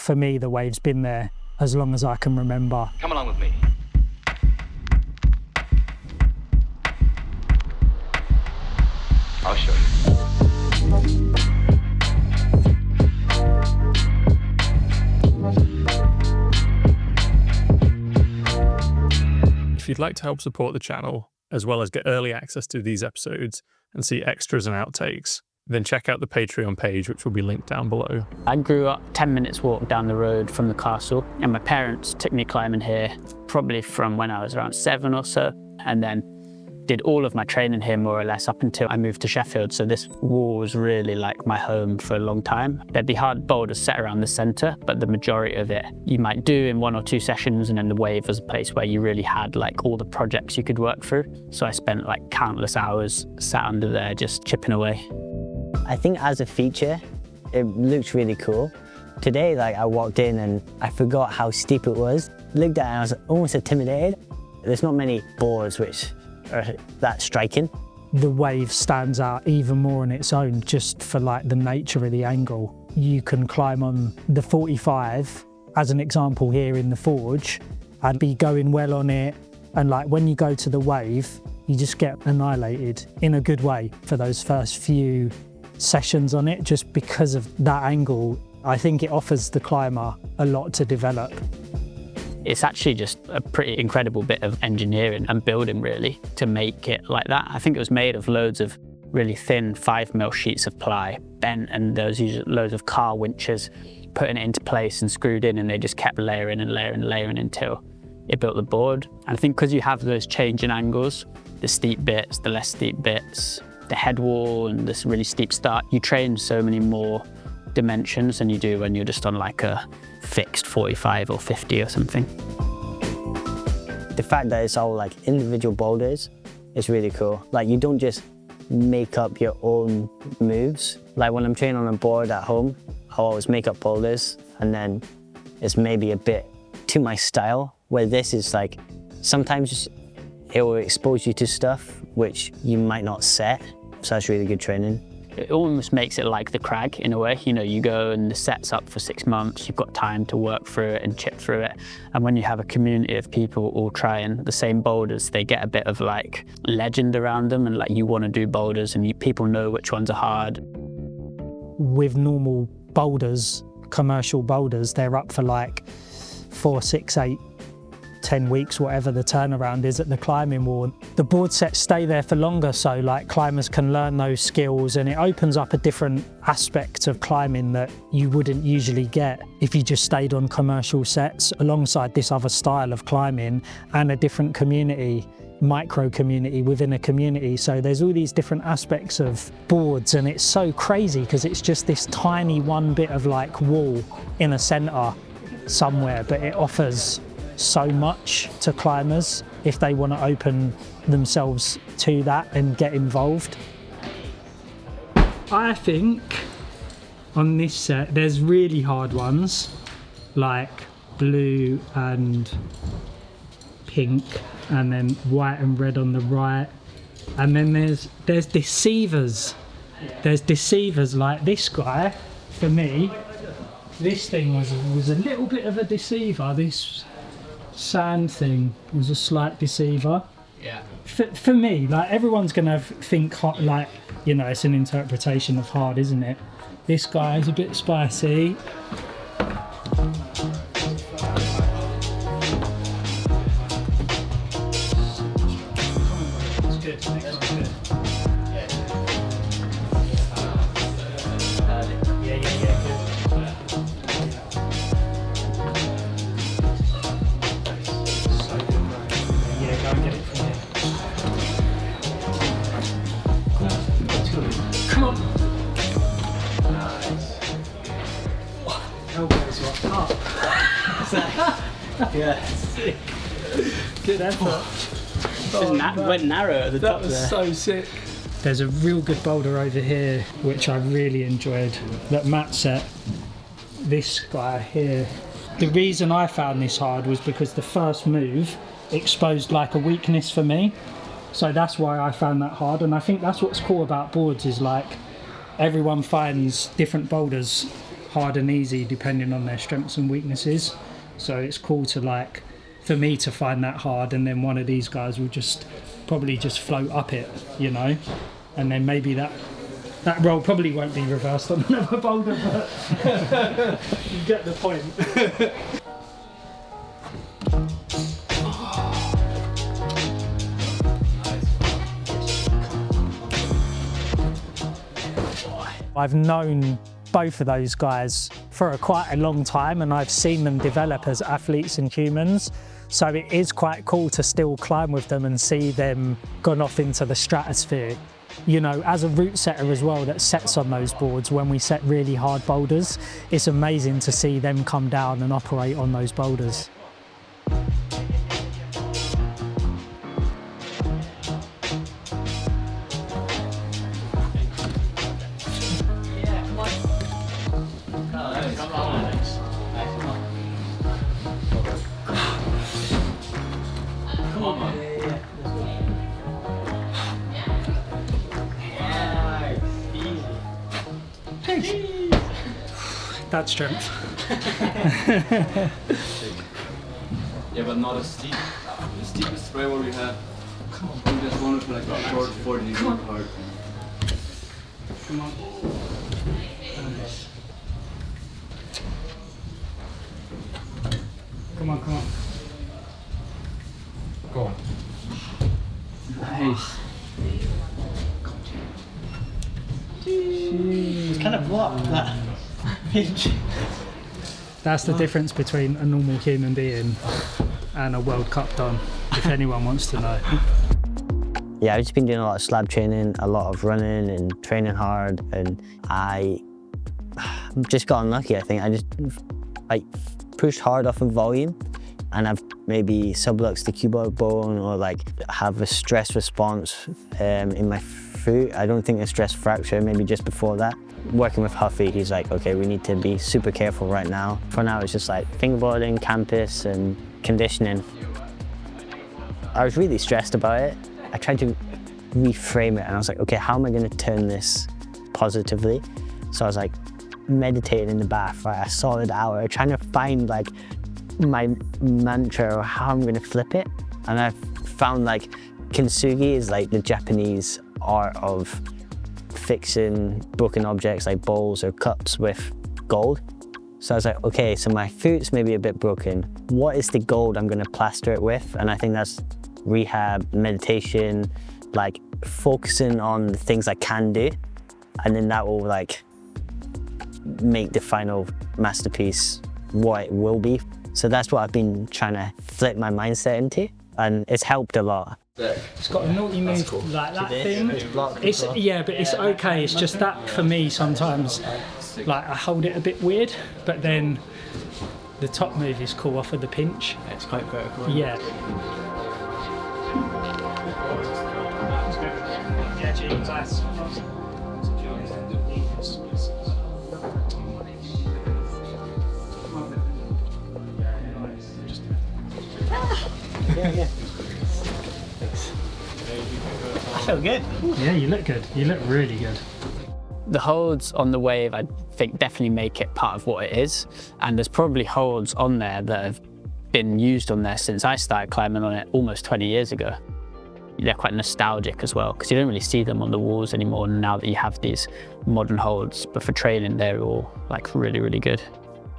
For me, the wave's been there as long as I can remember. Come along with me. I'll show you. If you'd like to help support the channel, as well as get early access to these episodes and see extras and outtakes, then check out the Patreon page, which will be linked down below. I grew up 10 minutes walk down the road from the castle, and my parents took me climbing here probably from when I was around 7 or so, and then did all of my training here more or less up until I moved to Sheffield. So this wall was really like my home for a long time. There'd be hard boulders set around the centre, but the majority of it you might do in 1 or 2 sessions, and then the wave was a place where you really had like all the projects you could work through. So I spent like countless hours sat under there just chipping away. I think as a feature, it looks really cool. Today, like I walked in and I forgot how steep it was. Looked at it and I was almost intimidated. There's not many boards which are that striking. The wave stands out even more on its own just for like the nature of the angle. You can climb on the 45, as an example here in the forge, and be going well on it. And like when you go to the wave, you just get annihilated in a good way for those first few sessions on it, just because of that angle. I think it offers the climber a lot to develop. It's actually just a pretty incredible bit of engineering and building really to make it like that. I think it was made of loads of really thin 5mm sheets of ply, bent, and there was usually loads of car winches putting it into place and screwed in, and they just kept layering and layering and layering until it built the board. And I think because you have those changing angles, the steep bits, the less steep bits, the head wall and this really steep start, you train so many more dimensions than you do when you're just on like a fixed 45 or 50 or something. The fact that it's all like individual boulders is really cool. Like you don't just make up your own moves. Like when I'm training on a board at home, I'll always make up boulders, and then it's maybe a bit to my style, where this is like, sometimes it will expose you to stuff which you might not set. So that's really good training. It almost makes it like the crag in a way. You know, you go and the set's up for 6 months, you've got time to work through it and chip through it. And when you have a community of people all trying the same boulders, they get a bit of like legend around them, and like you want to do boulders and people know which ones are hard. With normal boulders, commercial boulders, they're up for like 4, 6, 8, 10 weeks, whatever the turnaround is at the climbing wall. The board sets stay there for longer, so like climbers can learn those skills, and it opens up a different aspect of climbing that you wouldn't usually get if you just stayed on commercial sets, alongside this other style of climbing and a different community, micro community within a community. So there's all these different aspects of boards, and it's so crazy because it's just this tiny one bit of like wall in a centre somewhere, but it offers so much to climbers if they want to open themselves to that and get involved. I think on this set there's really hard ones like blue and pink, and then white and red on the right, and then there's deceivers. There's deceivers like this guy. For me, this thing was a little bit of a deceiver. This sand thing was a slight deceiver. Yeah. For me, like everyone's gonna think hot, like, you know, it's an interpretation of hard, isn't it? This guy is a bit spicy. Yeah. Sick. Good effort. Went narrow at the top. That was so sick. There's a real good boulder over here which I really enjoyed that Matt set. This guy here. The reason I found this hard was because the first move exposed like a weakness for me. So that's why I found that hard, and I think that's what's cool about boards, is like everyone finds different boulders hard and easy depending on their strengths and weaknesses. So it's cool to like, for me to find that hard, and then one of these guys will probably just float up it, you know, and then maybe that roll probably won't be reversed on another boulder, but you get the point. I've known both of those guys for quite a long time, and I've seen them develop as athletes and humans. So it is quite cool to still climb with them and see them gone off into the stratosphere. You know, as a route setter as well that sets on those boards, when we set really hard boulders, it's amazing to see them come down and operate on those boulders. That's strength. Yeah, but not as steep. The steepest spray what we have. We just wanted to like a short 40 hard. Come on. Come on, come on. Go on. Nice. It's kind of blocked that. That's the difference between a normal human being and a World Cup don, if anyone wants to know. Yeah, I've just been doing a lot of slab training, a lot of running and training hard, and I just got unlucky, I think. I just like pushed hard off of volume, and I've maybe subluxed the cuboid bone or like have a stress response in my foot. I don't think a stress fracture, maybe just before that. Working with Huffy, he's like, okay, we need to be super careful right now. For now, it's just like fingerboarding, campus, and conditioning. I was really stressed about it. I tried to reframe it, and I was like, okay, how am I going to turn this positively? So I was like meditating in the bath for a solid hour, trying to find like my mantra or how I'm going to flip it. And I found like kintsugi is like the Japanese art of fixing broken objects like bowls or cups with gold. So I was like, okay, so my foot's maybe a bit broken. What is the gold I'm going to plaster it with? And I think that's rehab, meditation, like focusing on the things I can do, and then that will like make the final masterpiece what it will be. So that's what I've been trying to flip my mindset into, and it's helped a lot. It's got a naughty move like that thing. It's, yeah, but it's okay. It's just that for me sometimes, like I hold it a bit weird, but then the top move is cool off of the pinch. It's quite vertical. Yeah. Yeah, James, that's. Yeah. I feel good. Yeah, you look good. You look really good. The holds on the wave, I think, definitely make it part of what it is. And there's probably holds on there that have been used on there since I started climbing on it almost 20 years ago. They're quite nostalgic as well, because you don't really see them on the walls anymore now that you have these modern holds. But for training, they're all like really, really good.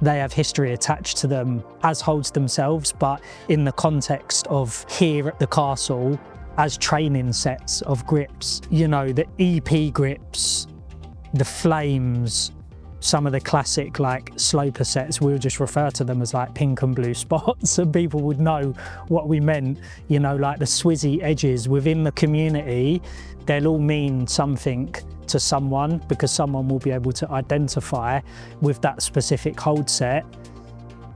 They have history attached to them as holds themselves, but in the context of here at the castle, as training sets of grips. You know, the EP grips, the flames, some of the classic like sloper sets, we'll just refer to them as like pink and blue spots, and people would know what we meant. You know, like the swizzy edges within the community, they'll all mean something to someone, because someone will be able to identify with that specific hold set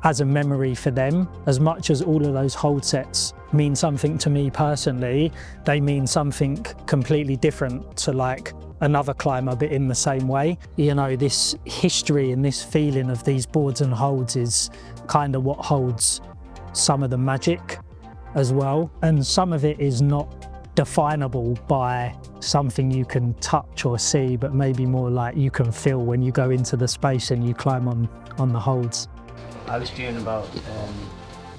as a memory for them. As much as all of those hold sets mean something to me personally, they mean something completely different to like another climber, but in the same way. You know, this history and this feeling of these boards and holds is kind of what holds some of the magic as well. And some of it is not definable by something you can touch or see, but maybe more like you can feel when you go into the space and you climb on the holds. I was doing about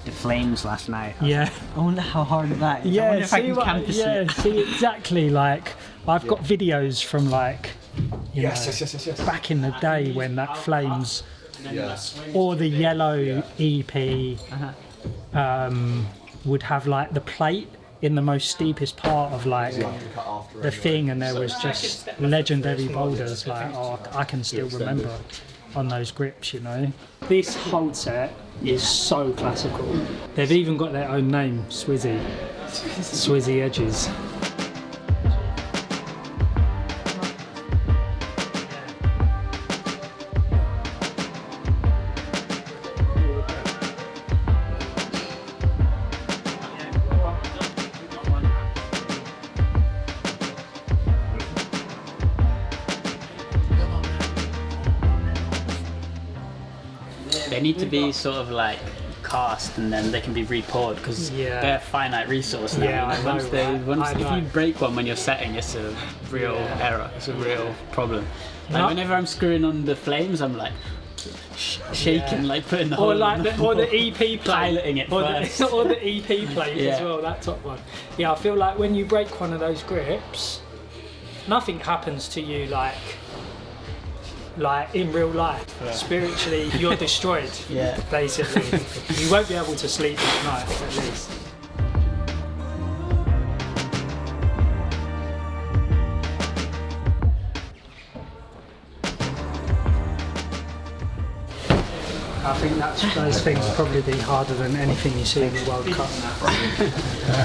the flames last night. Yeah. I wonder how hard that is. I Yeah, wonder if I can canvas it. see exactly, like I've got videos from like you know, back in the day when that flames or the yellow EP would have like the plate in the most steepest part of like the thing, and there was just legendary boulders like I can still remember on those grips, you know. This hold set is so classical. They've even got their own name, Swizzy Edges. They need to be sort of like cast and then they can be re-poured because they're a finite resource now. Yeah, I know, If you break one when you're setting, it's a real error. It's a real problem. Like whenever I'm screwing on the flames, I'm like shaking, like putting the whole or the EP plate, piloting it first. or the EP plate as well. That top one. Yeah, I feel like when you break one of those grips, nothing happens to you like in real life. Spiritually, you're destroyed. Basically, you won't be able to sleep at night, at least. I think those things will probably be harder than anything you see in the World Cup.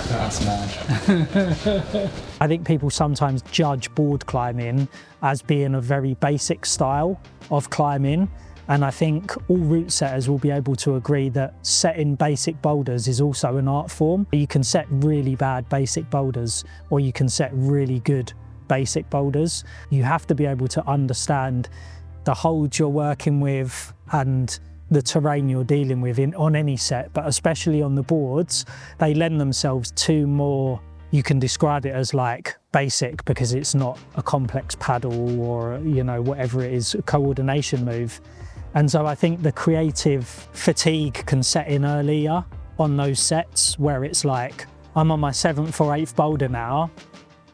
That's mad. I think people sometimes judge board climbing as being a very basic style of climbing, and I think all route setters will be able to agree that setting basic boulders is also an art form. You can set really bad basic boulders, or you can set really good basic boulders. You have to be able to understand the holds you're working with and the terrain you're dealing with on any set, but especially on the boards, they lend themselves to more, you can describe it as like basic because it's not a complex paddle or, you know, whatever it is, a coordination move. And so I think the creative fatigue can set in earlier on those sets where it's like, I'm on my 7th or 8th boulder now,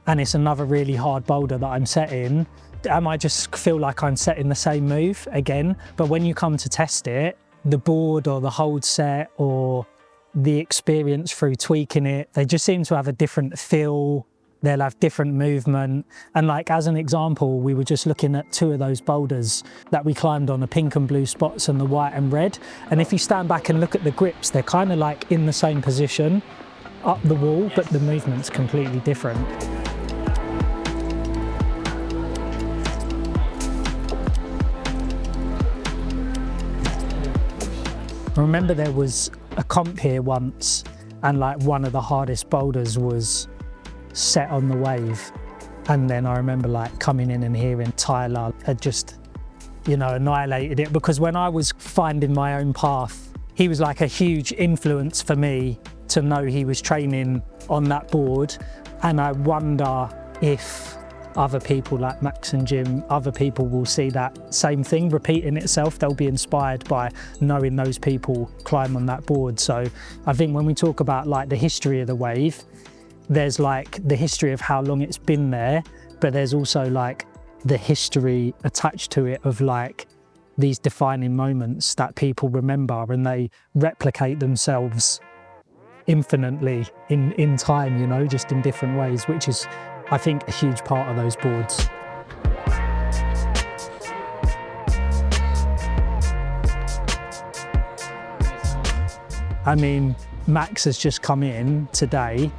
and it's another really hard boulder that I'm setting. I just feel like I'm setting the same move again, but when you come to test it, the board or the hold set or the experience through tweaking it, they just seem to have a different feel. They'll have different movement. And like as an example, we were just looking at 2 of those boulders that we climbed on, the pink and blue spots and the white and red. And if you stand back and look at the grips, they're kind of like in the same position up the wall, but the movement's completely different. I remember there was a comp here once and like one of the hardest boulders was set on the wave, and then I remember like coming in and hearing Tyler had just, you know, annihilated it, because when I was finding my own path, he was like a huge influence for me to know he was training on that board. And I wonder if other people like Max and Jim, other people will see that same thing repeating itself. They'll be inspired by knowing those people climb on that board. So I think when we talk about like the history of the wave, there's like the history of how long it's been there, but there's also like the history attached to it of like these defining moments that people remember, and they replicate themselves infinitely in time, you know, just in different ways, which is, I think, a huge part of those boards. I mean, Max has just come in today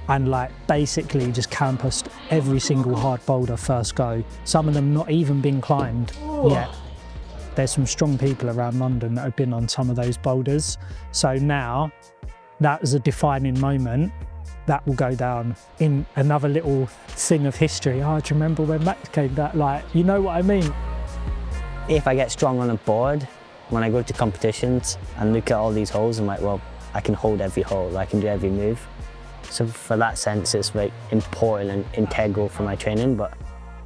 and like basically just campused every single hard boulder first go. Some of them not even been climbed yet. There's some strong people around London that have been on some of those boulders. So now that was a defining moment that will go down in another little thing of history. Oh, do you remember when Max came? That, like, you know what I mean? If I get strong on a board, when I go to competitions and look at all these holes, I'm like, well, I can hold every hole, I can do every move. So for that sense, it's like important and integral for my training, but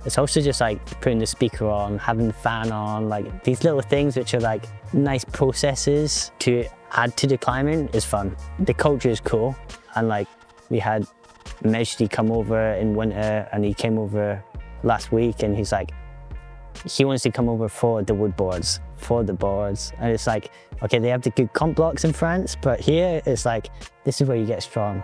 it's also just like putting the speaker on, having the fan on, like these little things which are like nice processes to add to the climbing is fun. The culture is cool, and like we had Mejdi come over in winter, and he came over last week, and he's like, he wants to come over for the wood boards, for the boards. And it's like, okay, they have the good comp blocks in France, but here it's like, this is where you get strong.